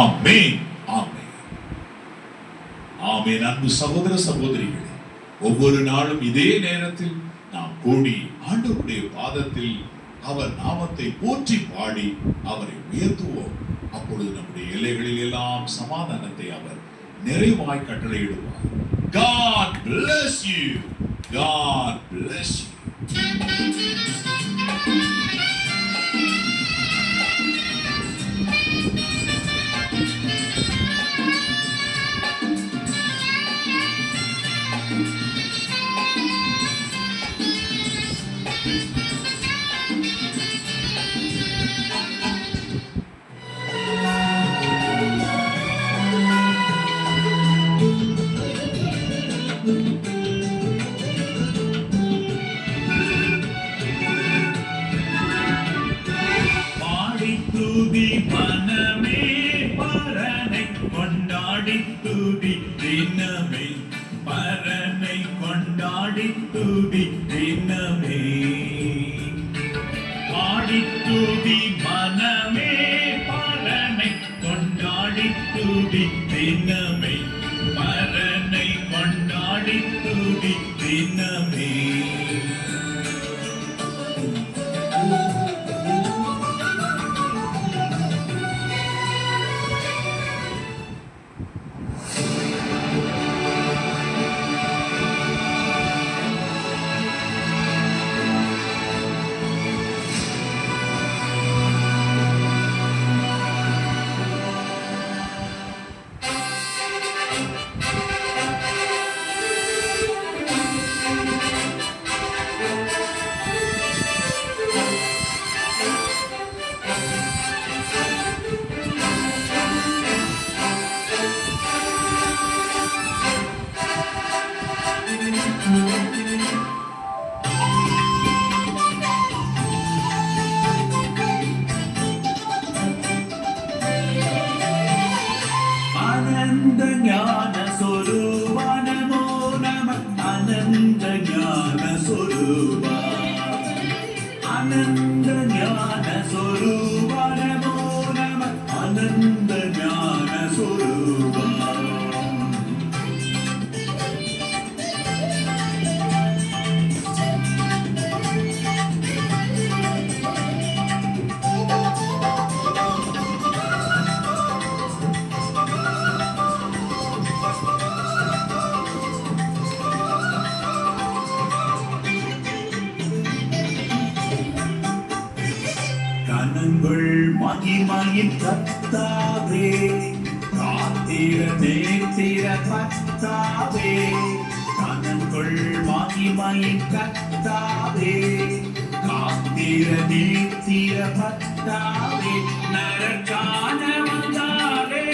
ஆமென். ஆமென். ஆமென். அன்பு சகோதர சகோதரிகளே, ஒவ்வொரு நாளும் இதே நேரத்தில் நாம் கூடி ஆண்டவருடைய பாதத்தில் அவர் நாமத்தை போற்றி பாடி அவரை உயர்த்துவோம். அப்பொழுது நம்முடைய எல்லைகளில் எல்லாம் சமாதானத்தை அவர் நிறைவாய் கட்டளையிடுவார். God bless you. God bless you. துதி மனமே பரனை கொண்டாடி துதி தினமே பரனை கொண்டாடி துதி தினமே ஆடி துதி மனமே பரனை கொண்டாடி துதி தினமே பரனை கொண்டாடி துதி தினமே आनंद ज्ञान स्वरूपा नमो नमः आनंद ज्ञान स्वरूपा आनंद ज्ञान स्वरूपा नमो नमः आनंद ज्ञान स्वरूपा கனங்கள் மகிமையின் கர்த்தாவே காத்திர நேத்திர கர்த்தாவே கனங்கள் மகிமையின் கர்த்தாவே காத்திர நேத்திர கர்த்தாவே நரகான வந்தாரே